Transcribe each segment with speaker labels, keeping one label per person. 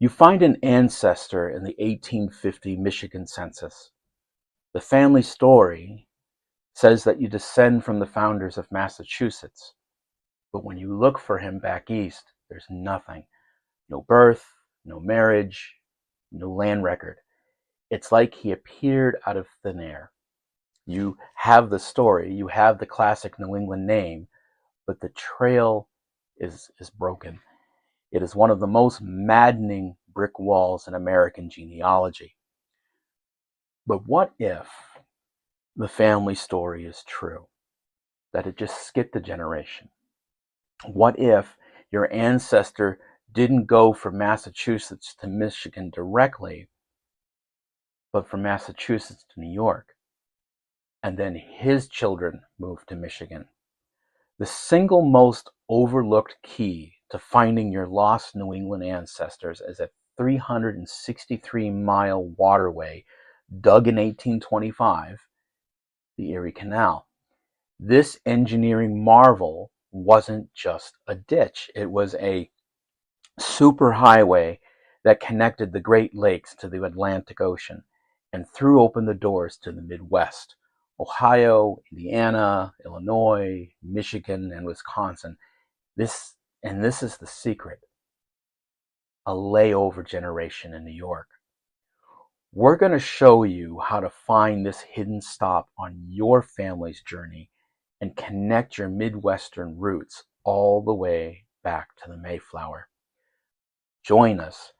Speaker 1: You find an ancestor in the 1850 Michigan census. The family story says that you descend from the founders of Massachusetts, but when you look for him back east, there's nothing. No birth, no marriage, no land record. It's like he appeared out of thin air. You have the story, you have the classic New England name, but the trail is broken. It is one of the most maddening brick walls in American genealogy. But what if the family story is true? That it just skipped a generation? What if your ancestor didn't go from Massachusetts to Michigan directly, but from Massachusetts to New York? And then his children moved to Michigan. The single most overlooked key to finding your lost New England ancestors is a 363-mile waterway dug in 1825, the Erie Canal. This engineering marvel wasn't just a ditch. It was a superhighway that connected the Great Lakes to the Atlantic Ocean and threw open the doors to the Midwest. Ohio, Indiana, Illinois, Michigan, and Wisconsin. This is the secret. A layover generation in New York. We're going to show you how to find this hidden stop on your family's journey and connect your Midwestern roots all the way back to the Mayflower. Join us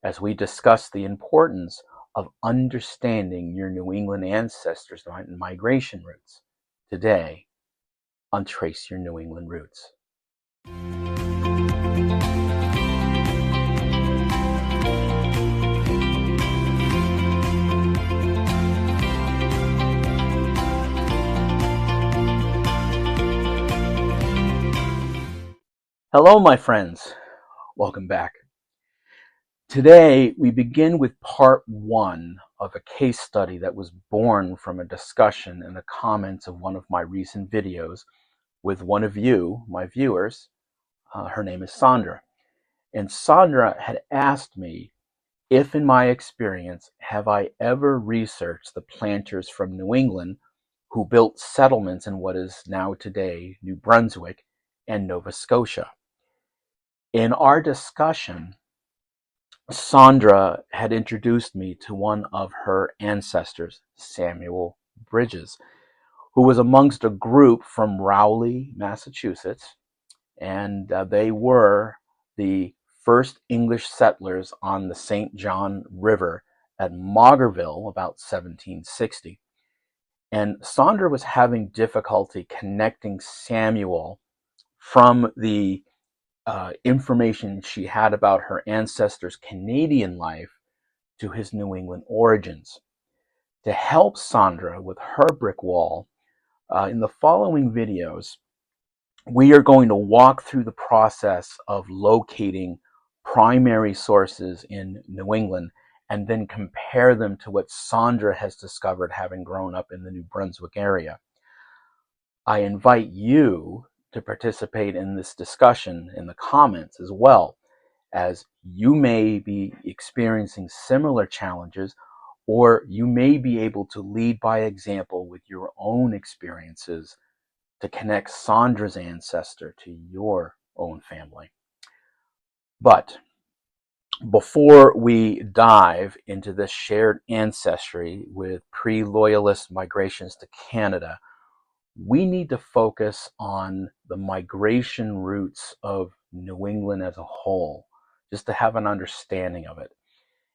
Speaker 1: as we discuss the importance of understanding your New England ancestors' migration routes. Today on Trace Your New England Roots. Hello, my friends. Welcome back. Today, we begin with part one of a case study that was born from a discussion in the comments of one of my recent videos with one of you, my viewers. Her name is Sandra. And Sandra had asked me if, in my experience, have I ever researched the planters from New England who built settlements in what is now today New Brunswick and Nova Scotia. In our discussion, Sandra had introduced me to one of her ancestors, Samuel Bridges, who was amongst a group from Rowley, Massachusetts, and they were the first English settlers on the St. John River at Maugerville about 1760. And Sandra was having difficulty connecting Samuel from the information she had about her ancestors' Canadian life to his New England origins. To help Sandra with her brick wall, in the following videos, we are going to walk through the process of locating primary sources in New England and then compare them to what Sandra has discovered having grown up in the New Brunswick area. I invite you to participate in this discussion in the comments as well, as you may be experiencing similar challenges, or you may be able to lead by example with your own experiences to connect Sandra's ancestor to your own family. But before we dive into this shared ancestry with pre-loyalist migrations to Canada, we need to focus on the migration routes of New England as a whole, just to have an understanding of it.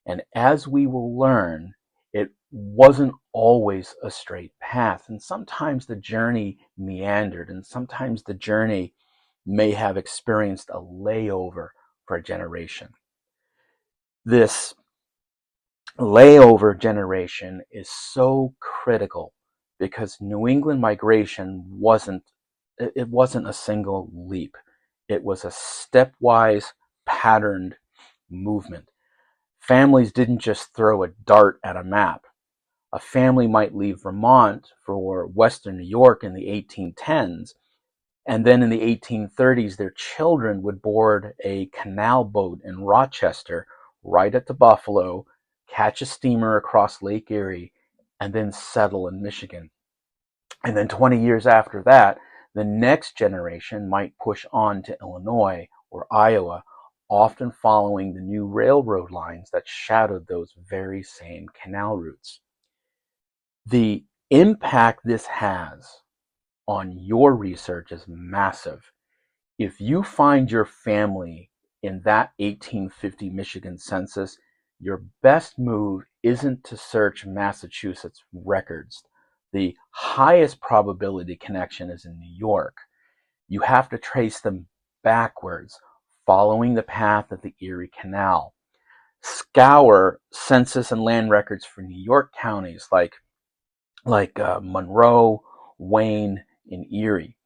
Speaker 1: And as we will learn, it wasn't always a straight path. And sometimes the journey meandered, and sometimes the journey may have experienced a layover for a generation. This layover generation is so critical because New England migration wasn't a single leap. It was a stepwise patterned movement. Families didn't just throw a dart at a map. A family might leave Vermont for Western New York in the 1810s, and then in the 1830s, their children would board a canal boat in Rochester, right at the Buffalo, catch a steamer across Lake Erie, and then settle in Michigan. And then 20 years after that, the next generation might push on to Illinois or Iowa, often following the new railroad lines that shadowed those very same canal routes. The impact this has on your research is massive. If you find your family in that 1850 Michigan census, your best move isn't to search Massachusetts records. The highest probability connection is in New York. You have to trace them backwards, following the path of the Erie Canal. Scour census and land records for New York counties like Monroe, Wayne, and Erie.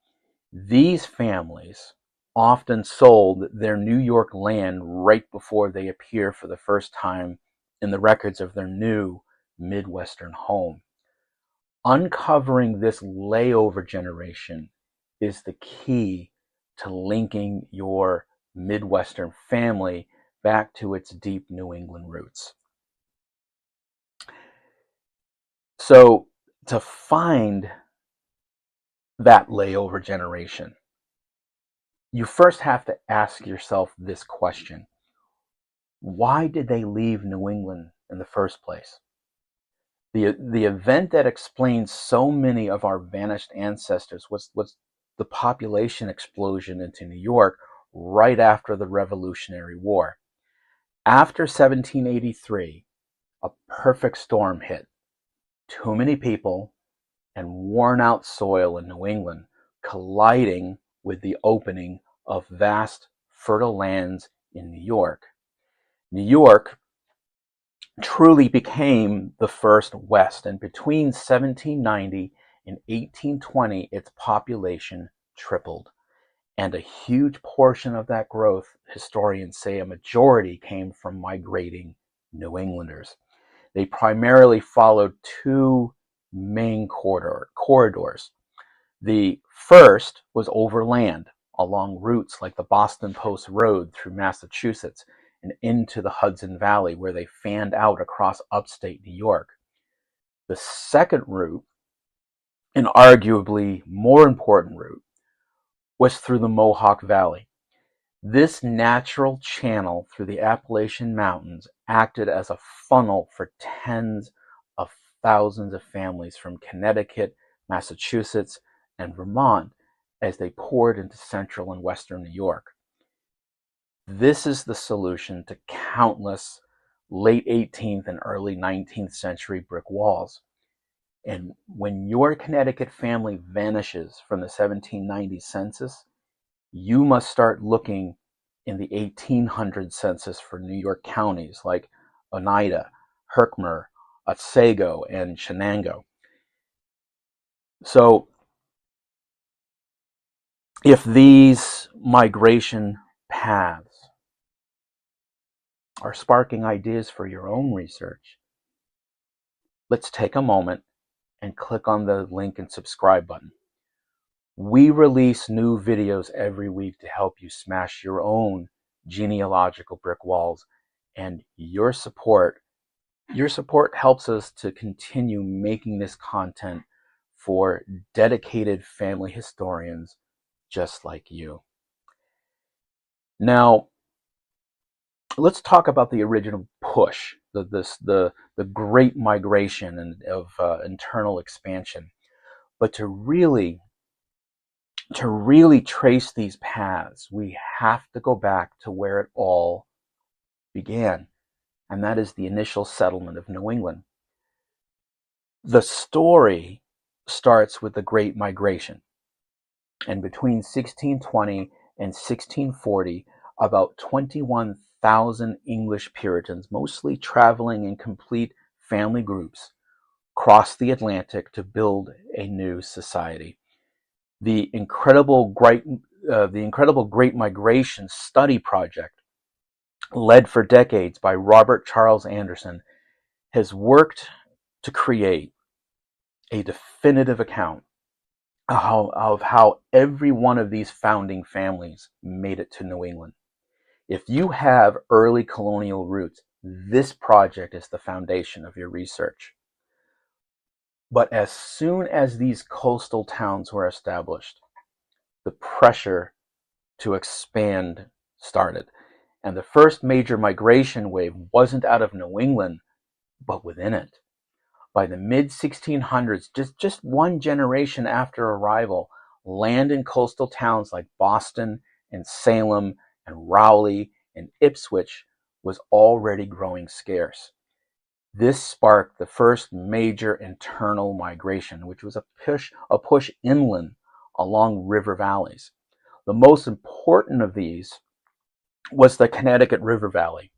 Speaker 1: These families often sold their New York land right before they appear for the first time in the records of their new Midwestern home. Uncovering this layover generation is the key to linking your Midwestern family back to its deep New England roots. So, to find that layover generation, you first have to ask yourself this question: why did they leave New England in the first place? The event that explains so many of our vanished ancestors was the population explosion into New York right after the Revolutionary War. After 1783, a perfect storm hit. Too many people and worn out soil in New England colliding with the opening of vast fertile lands in New York. New York truly became the first West, and between 1790 and 1820, its population tripled. And a huge portion of that growth, historians say a majority, came from migrating New Englanders. They primarily followed two main corridors. The first was overland, along routes like the Boston Post Road through Massachusetts and into the Hudson Valley, where they fanned out across upstate New York. The second route, and arguably more important route, was through the Mohawk Valley. This natural channel through the Appalachian Mountains acted as a funnel for tens of thousands of families from Connecticut, Massachusetts, and Vermont as they poured into central and western New York. This is the solution to countless late 18th and early 19th century brick walls. And when your Connecticut family vanishes from the 1790 census, you must start looking in the 1800 census for New York counties like Oneida, Herkimer, Otsego, and Shenango. So if these migration paths are sparking ideas for your own research, let's take a moment and click on the link and subscribe button. We release new videos every week to help you smash your own genealogical brick walls, and your support helps us to continue making this content for dedicated family historians just like you. Now, let's talk about the original push, the great migration of internal expansion. But to really trace these paths, we have to go back to where it all began, and that is the initial settlement of New England. The story starts with the Great Migration, and between 1620 and 1640, about 21,000 English Puritans, mostly traveling in complete family groups, crossed the Atlantic to build a new society. The incredible Great Migration Study Project, led for decades by Robert Charles Anderson, has worked to create a definitive account of how every one of these founding families made it to New England. If you have early colonial roots, this project is the foundation of your research. But as soon as these coastal towns were established, the pressure to expand started. And the first major migration wave wasn't out of New England, but within it. By the mid-1600s, just one generation after arrival, land in coastal towns like Boston and Salem and Rowley and Ipswich was already growing scarce. This sparked the first major internal migration, which was a push inland along river valleys. The most important of these was the Connecticut River Valley.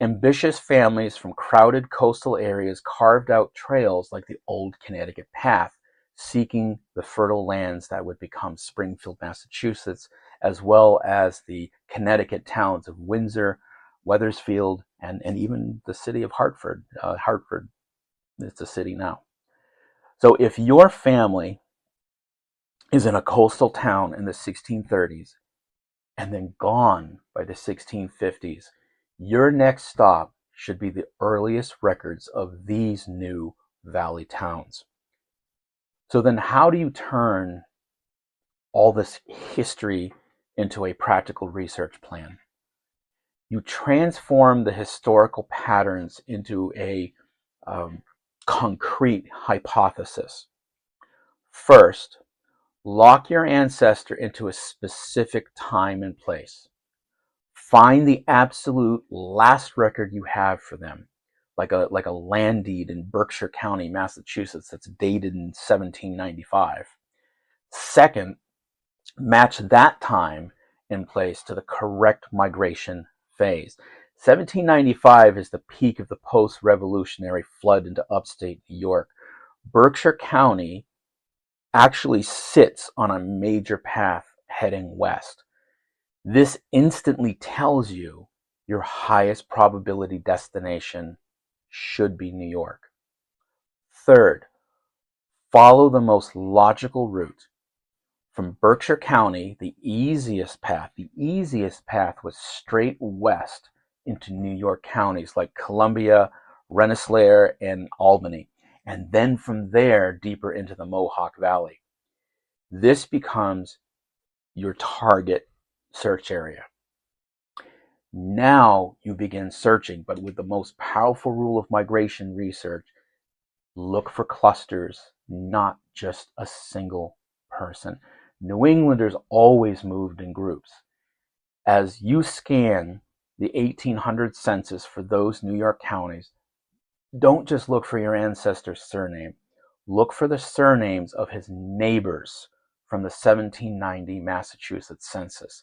Speaker 1: Ambitious families from crowded coastal areas carved out trails like the Old Connecticut Path, seeking the fertile lands that would become Springfield, Massachusetts, as well as the Connecticut towns of Windsor, Wethersfield, and even the city of Hartford. Hartford, it's a city now. So if your family is in a coastal town in the 1630s and then gone by the 1650s, your next stop should be the earliest records of these new valley towns. So then how do you turn all this history into a practical research plan? You transform the historical patterns into a concrete hypothesis. First, lock your ancestor into a specific time and place. Find the absolute last record you have for them, like a land deed in Berkshire County, Massachusetts, that's dated in 1795. Second, match that time and place to the correct migration phase. 1795 is the peak of the post-revolutionary flood into upstate New York. Berkshire County actually sits on a major path heading west. This instantly tells you your highest probability destination should be New York. Third, follow the most logical route. From Berkshire County, the easiest path was straight west into New York counties like Columbia, Rensselaer, and Albany, and then from there deeper into the Mohawk Valley. This becomes your target search area. Now you begin searching, but with the most powerful rule of migration research, look for clusters, not just a single person. New Englanders always moved in groups. As you scan the 1800 census for those New York counties, don't just look for your ancestor's surname. Look for the surnames of his neighbors from the 1790 Massachusetts census.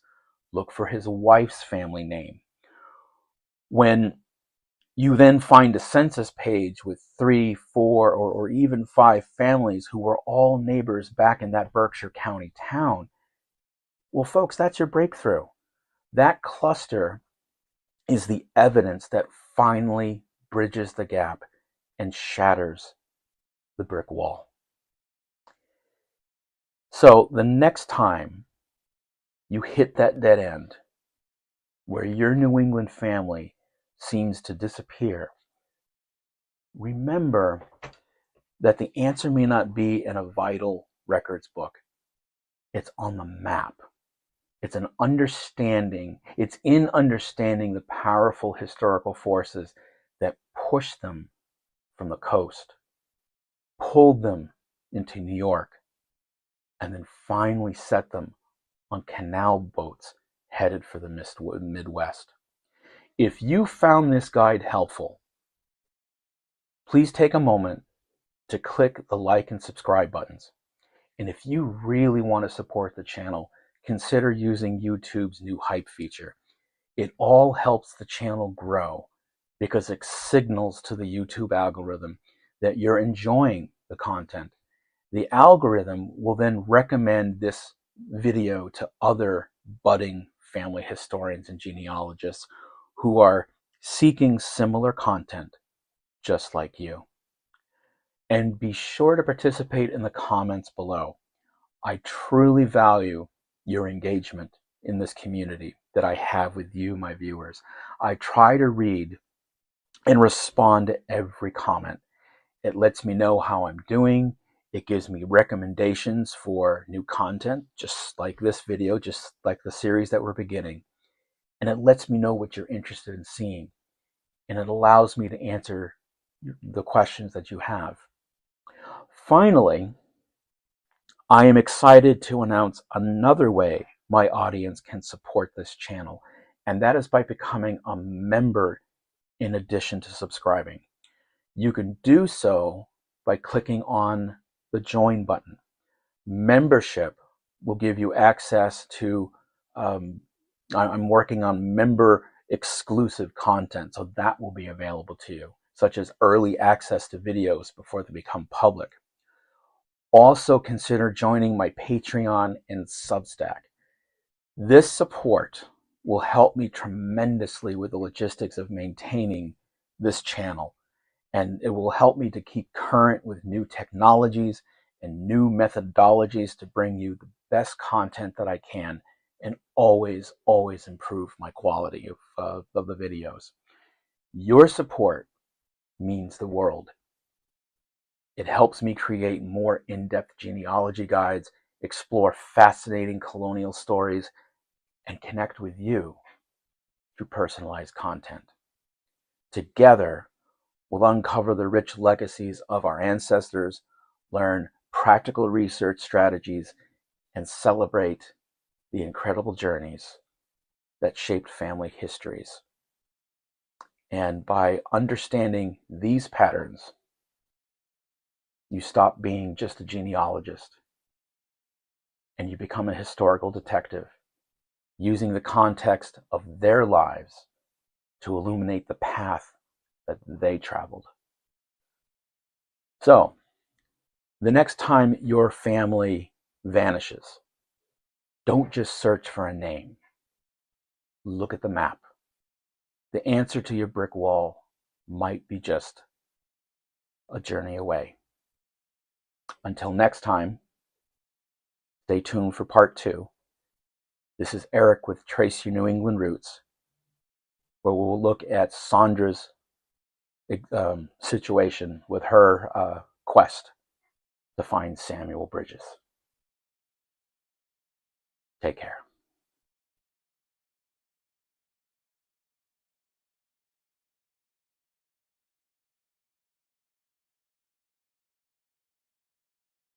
Speaker 1: Look for his wife's family name. When you then find a census page with 3, 4, or even 5 families who were all neighbors back in that Berkshire County town, well, folks, that's your breakthrough. That cluster is the evidence that finally bridges the gap and shatters the brick wall. So the next time you hit that dead end where your New England family seems to disappear, remember that the answer may not be in a vital records book. It's on the map. It's in understanding the powerful historical forces that pushed them from the coast, pulled them into New York, and then finally set them on canal boats headed for the Midwest. If you found this guide helpful, please take a moment to click the like and subscribe buttons. And if you really want to support the channel, consider using YouTube's new hype feature. It all helps the channel grow because it signals to the YouTube algorithm that you're enjoying the content. The algorithm will then recommend this video to other budding family historians and genealogists who are seeking similar content just like you. And be sure to participate in the comments below. I truly value your engagement in this community that I have with you, my viewers. I try to read and respond to every comment. It lets me know how I'm doing. It gives me recommendations for new content, just like this video, just like the series that we're beginning. And it lets me know what you're interested in seeing. And it allows me to answer the questions that you have. Finally, I am excited to announce another way my audience can support this channel, and that is by becoming a member in addition to subscribing. You can do so by clicking on the join button. Membership will give you access to, I'm working on member exclusive content, so that will be available to you, such as early access to videos before they become public. Also consider joining my Patreon and Substack. This support will help me tremendously with the logistics of maintaining this channel, and it will help me to keep current with new technologies and new methodologies to bring you the best content that I can, and always improve my quality of the videos. Your support means the world. It helps me create more in-depth genealogy guides, explore fascinating colonial stories, and connect with you through personalized content. Together, we'll uncover the rich legacies of our ancestors, learn practical research strategies, and celebrate the incredible journeys that shaped family histories. And by understanding these patterns, you stop being just a genealogist and you become a historical detective, using the context of their lives to illuminate the path that they traveled. So, the next time your family vanishes, don't just search for a name. Look at the map. The answer to your brick wall might be just a journey away. Until next time, stay tuned for part 2. This is Eric with Trace Your New England Roots, where we'll look at Sandra's situation with her quest to find Samuel Bridges. Take care.